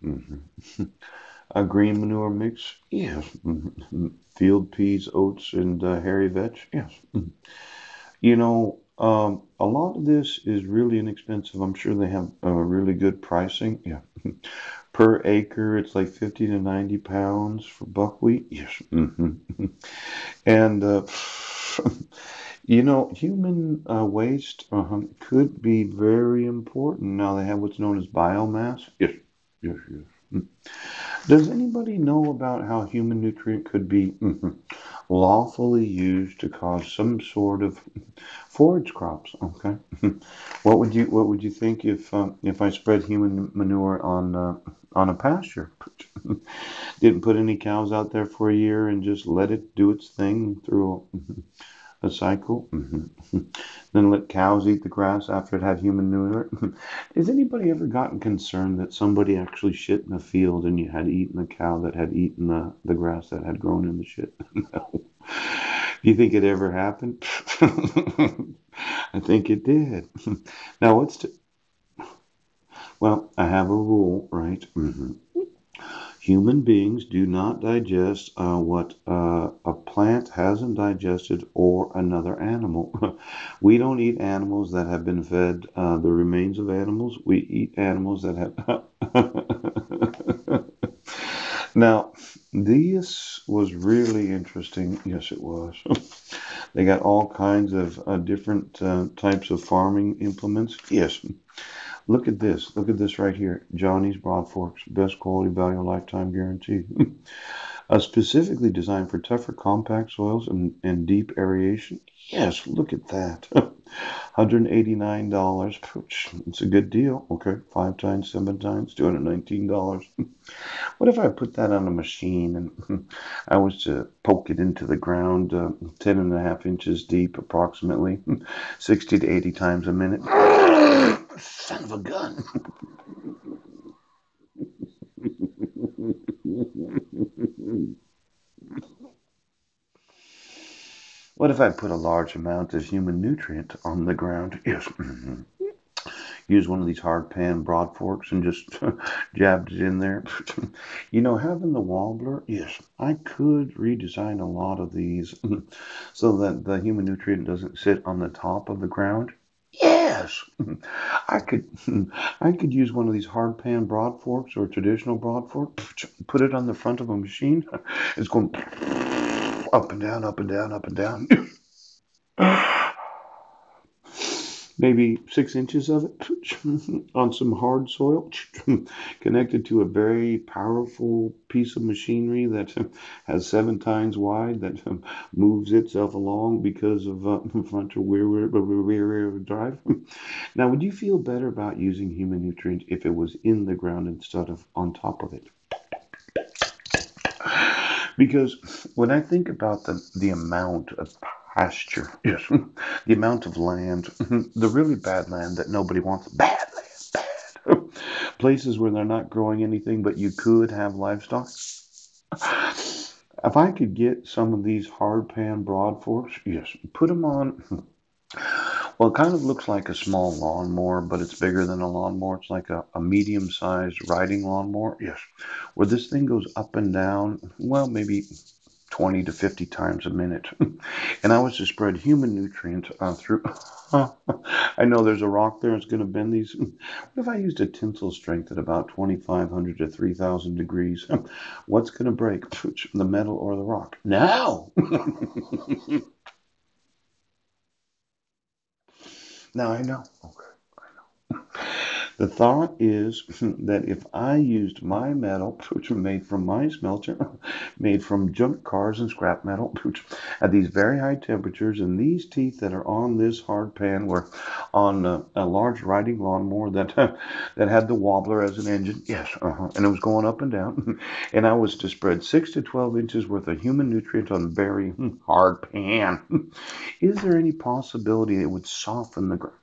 hmm A green manure mix? Yes. Field peas, oats, and hairy vetch? Yes. A lot of this is really inexpensive. I'm sure they have really good pricing. Yeah. Per acre, it's like 50 to 90 pounds for buckwheat. Yes. And, human waste could be very important. Now they have what's known as biomass. Yes. Yes, yes. Does anybody know about how human nutrient could be lawfully used to cause some sort of forage crops? Okay. What would you think if I spread human manure on a pasture? Didn't put any cows out there for a year and just let it do its thing through a cycle. Then let cows eat the grass after it had human manure. Has anybody ever gotten concerned that somebody actually shit in a field and you had eaten a cow that had eaten the grass that had grown in the shit? No. Do you think it ever happened? I think it did. Now, well, I have a rule, right? Human beings do not digest what a plant hasn't digested or another animal. We don't eat animals that have been fed the remains of animals. We eat animals that have. Now, this was really interesting. Yes, it was. They got all kinds of different types of farming implements. Yes, look at this. Look at this right here. Johnny's Broad Forks, best quality value lifetime guarantee. Specifically designed for tougher, compact soils and deep aeration. Yes, look at that. $189. It's a good deal. Okay, 5 times, 7 times, $219. What if I put that on a machine and I was to poke it into the ground 10.5 inches deep, approximately 60 to 80 times a minute? Son of a gun. What if I put a large amount of human nutrient on the ground? Yes. Use one of these hard pan broad forks and just jabbed it in there. Having the wobbler, yes, I could redesign a lot of these so that the human nutrient doesn't sit on the top of the ground. Yes, I could. I could use one of these hard pan broad forks or traditional broad fork. Put it on the front of a machine. It's going up and down, up and down, up and down. Maybe 6 inches of it on some hard soil, connected to a very powerful piece of machinery that has 7 tines wide that moves itself along because of front or rear drive. Now, would you feel better about using human nutrient if it was in the ground instead of on top of it? Because when I think about the amount of pasture, yes, the amount of land, the really bad land that nobody wants, bad land, bad. Places where they're not growing anything, but you could have livestock. If I could get some of these hard pan broad forks, yes, put them on. Well, it kind of looks like a small lawnmower, but it's bigger than a lawnmower. It's like a medium-sized riding lawnmower. Yes, where this thing goes up and down, well, maybe 20 to 50 times a minute. And I was to spread human nutrients through. I know there's a rock there. It's going to bend these. What if I used a tensile strength at about 2,500 to 3,000 degrees? What's going to break? The metal or the rock? Now! Now I know. Okay. The thought is that if I used my metal, which are made from my smelter, made from junk cars and scrap metal, which at these very high temperatures, and these teeth that are on this hard pan were on a large riding lawnmower that that had the wobbler as an engine. Yes, and it was going up and down. And I was to spread 6 to 12 inches worth of human nutrient on very hard pan. Is there any possibility it would soften the ground?